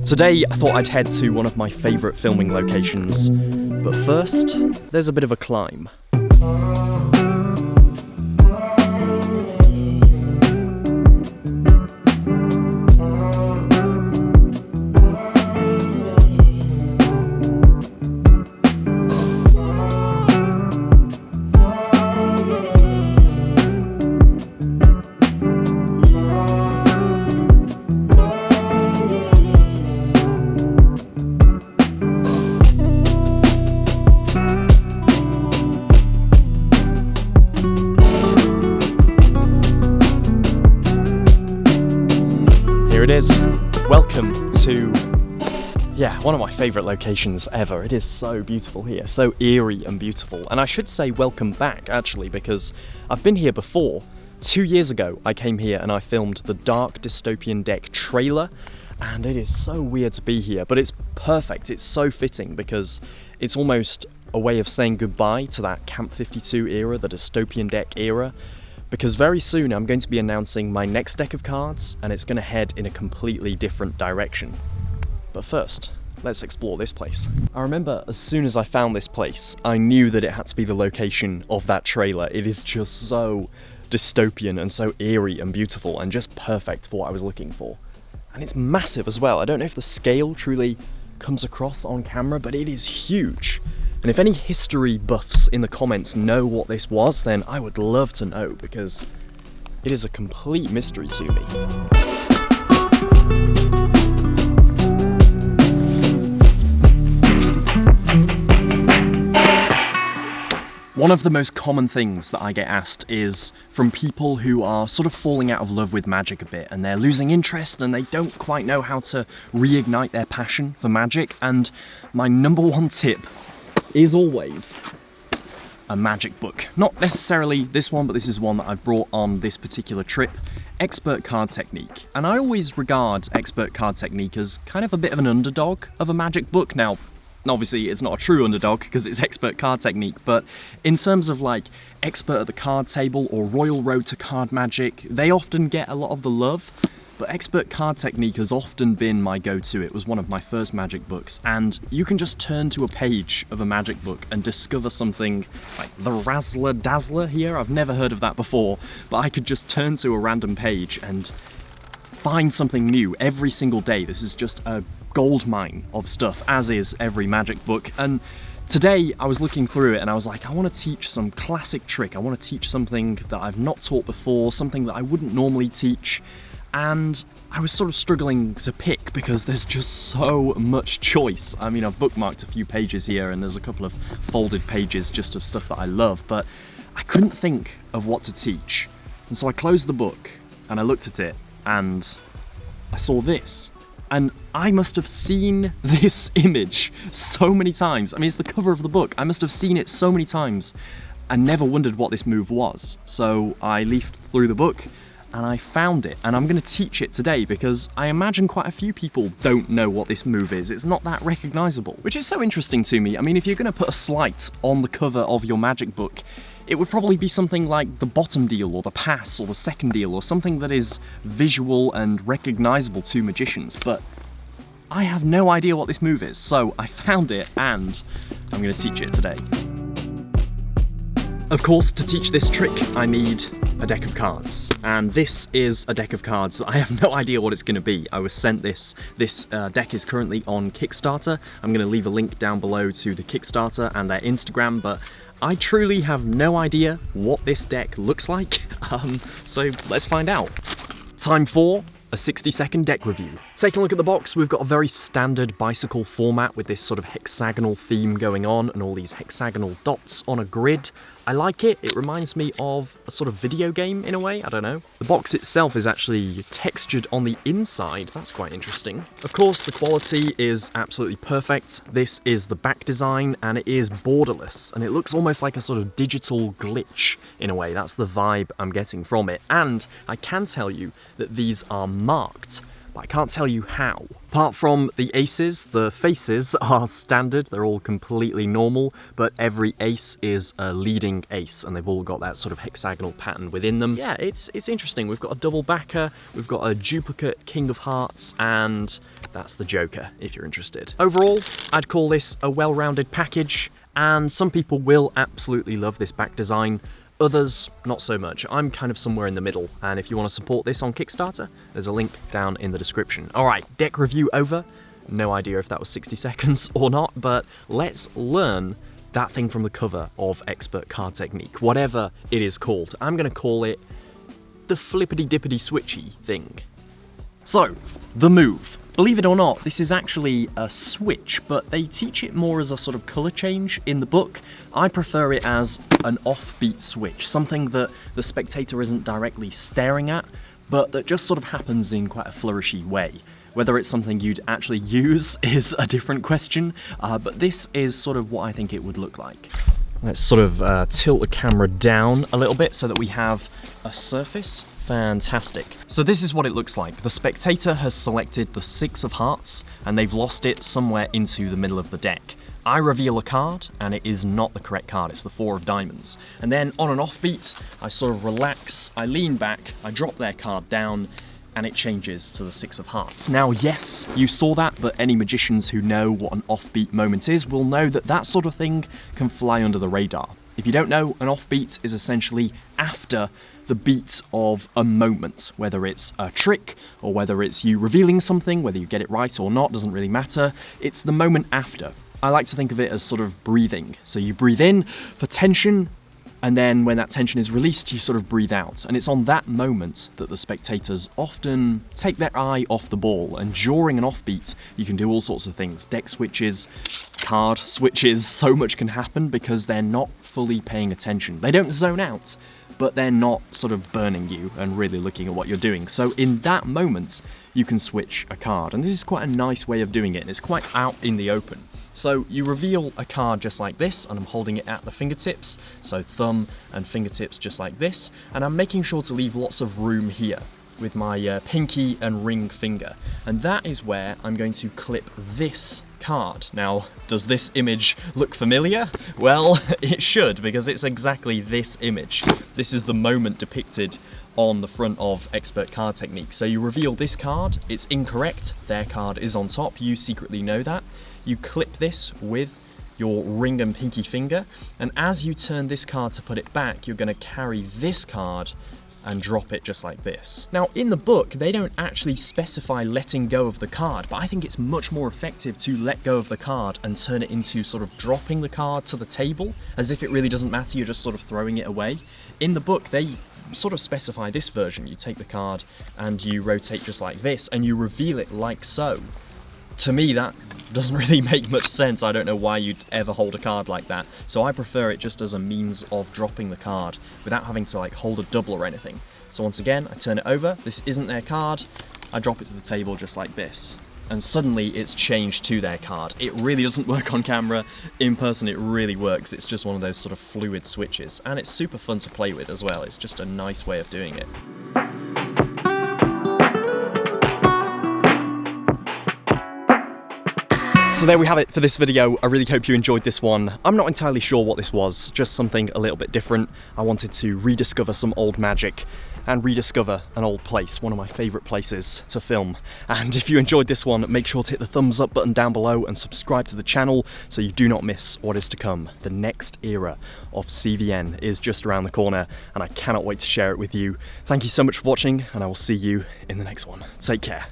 Today I thought I'd head to one of my favourite filming locations, but first, there's a bit of a climb. Here it is. Welcome to, one of my favourite locations ever. It is so beautiful here, so eerie and beautiful. And I should say welcome back, actually, because I've been here before. 2 years ago, I came here and I filmed the Dark Dystopian Deck trailer, and it is so weird to be here, but it's perfect. It's so fitting because it's almost a way of saying goodbye to that Camp 52 era, the Dystopian Deck era. Because very soon I'm going to be announcing my next deck of cards, and it's going to head in a completely different direction. But first, let's explore this place. I remember as soon as I found this place, I knew that it had to be the location of that trailer. It is just so dystopian and so eerie and beautiful and just perfect for what I was looking for. And it's massive as well. I don't know if the scale truly comes across on camera, but it is huge. And if any history buffs in the comments know what this was, then I would love to know, because it is a complete mystery to me. One of the most common things that I get asked is from people who are sort of falling out of love with magic a bit, and they're losing interest and they don't quite know how to reignite their passion for magic. And my number one tip is always a magic book. Not necessarily this one, but this is one that I've brought on this particular trip. Expert Card Technique. And I always regard Expert Card Technique as kind of a bit of an underdog of a magic book. Now, obviously it's not a true underdog because it's Expert Card Technique, but in terms of like Expert at the Card Table or Royal Road to Card Magic, they often get a lot of the love. But Expert Card Technique has often been my go-to. It was one of my first magic books, and you can just turn to a page of a magic book and discover something like the Razzler Dazzler here. I've never heard of that before, but I could just turn to a random page and find something new every single day. This is just a gold mine of stuff, as is every magic book. And today I was looking through it and I was like, I want to teach some classic trick. I want to teach something that I've not taught before, something that I wouldn't normally teach. And I was sort of struggling to pick because there's just so much choice. I mean, I've bookmarked a few pages here and there's a couple of folded pages just of stuff that I love, but I couldn't think of what to teach. And so I closed the book and I looked at it and I saw this. And I must have seen this image so many times. I mean, it's the cover of the book. I must have seen it so many times and never wondered what this move was. So I leafed through the book and I found it, and I'm going to teach it today because I imagine quite a few people don't know what this move is. It's not that recognisable, which is so interesting to me. I mean, if you're going to put a Sleight on the cover of your magic book, it would probably be something like the bottom deal or the pass or the second deal or something that is visual and recognisable to magicians, but I have no idea what this move is, so I found it and I'm going to teach it today. Of course, to teach this trick, I need a deck of cards, and this is a deck of cards. I have no idea what it's going to be. I was sent this. This deck is currently on Kickstarter. I'm going to leave a link down below to the Kickstarter and their Instagram, but I truly have no idea what this deck looks like, so let's find out. Time for a 60-second deck review. Taking a look at the box, we've got a very standard bicycle format with this sort of hexagonal theme going on and all these hexagonal dots on a grid. I like it. It reminds me of a sort of video game in a way, I don't know. The box itself is actually textured on the inside. That's quite interesting. Of course, the quality is absolutely perfect. This is the back design and it is borderless and it looks almost like a sort of digital glitch in a way. That's the vibe I'm getting from it. And I can tell you that these are marked but I can't tell you how. Apart from the aces, the faces are standard, they're all completely normal, but every ace is a leading ace, and they've all got that sort of hexagonal pattern within them. Yeah, it's interesting. We've got a double backer, we've got a duplicate King of Hearts, and that's the Joker, if you're interested. Overall, I'd call this a well-rounded package, and some people will absolutely love this back design. Others, not so much. I'm kind of somewhere in the middle, and if you want to support this on Kickstarter, there's a link down in the description. Alright, deck review over. No idea if that was 60 seconds or not, but let's learn that thing from the cover of Expert Card Technique, whatever it is called. I'm going to call it the flippity-dippity switchy thing. So, the move. Believe it or not, this is actually a switch, but they teach it more as a sort of colour change in the book. I prefer it as an offbeat switch, something that the spectator isn't directly staring at, but that just sort of happens in quite a flourishy way. Whether it's something you'd actually use is a different question, but this is sort of what I think it would look like. Let's sort of tilt the camera down a little bit so that we have a surface. Fantastic. So this is what it looks like. The spectator has selected the 6 of hearts and they've lost it somewhere into the middle of the deck. I reveal a card and it is not the correct card, it's the 4 of diamonds. And then on an offbeat, I sort of relax, I lean back, I drop their card down, and it changes to the 6 of hearts. Now, yes, you saw that, but any magicians who know what an offbeat moment is will know that that sort of thing can fly under the radar. If you don't know, an offbeat is essentially after the beat of a moment, whether it's a trick or whether it's you revealing something, whether you get it right or not, doesn't really matter. It's the moment after. I like to think of it as sort of breathing. So you breathe in for tension, and then when that tension is released, you sort of breathe out. And it's on that moment that the spectators often take their eye off the ball. And during an offbeat, you can do all sorts of things. Deck switches, card switches, so much can happen because they're not fully paying attention. They don't zone out, but they're not sort of burning you and really looking at what you're doing. So in that moment, you can switch a card. And this is quite a nice way of doing it, and it's quite out in the open. So you reveal a card just like this, and I'm holding it at the fingertips, so thumb and fingertips just like this, and I'm making sure to leave lots of room here with my pinky and ring finger. And that is where I'm going to clip this card. Now, does this image look familiar? Well, it should, because it's exactly this image. This is the moment depicted on the front of Expert Card Technique. So you reveal this card, it's incorrect, their card is on top, you secretly know that. You clip this with your ring and pinky finger, and as you turn this card to put it back, you're going to carry this card and drop it just like this. Now, in the book, they don't actually specify letting go of the card, but I think it's much more effective to let go of the card and turn it into sort of dropping the card to the table, as if it really doesn't matter, you're just sort of throwing it away. In the book, they sort of specify this version. You take the card and you rotate just like this, and you reveal it like so. To me, that doesn't really make much sense. I don't know why you'd ever hold a card like that. So I prefer it just as a means of dropping the card without having to like hold a double or anything. So once again, I turn it over. This isn't their card. I drop it to the table just like this. And suddenly it's changed to their card. It really doesn't work on camera. In person, it really works. It's just one of those sort of fluid switches. And it's super fun to play with as well. It's just a nice way of doing it. So there we have it for this video. I really hope you enjoyed this one. I'm not entirely sure what this was, just something a little bit different. I wanted to rediscover some old magic and rediscover an old place, one of my favourite places to film. And if you enjoyed this one, make sure to hit the thumbs up button down below and subscribe to the channel so you do not miss what is to come. The next era of CVN is just around the corner and I cannot wait to share it with you. Thank you so much for watching and I will see you in the next one. Take care.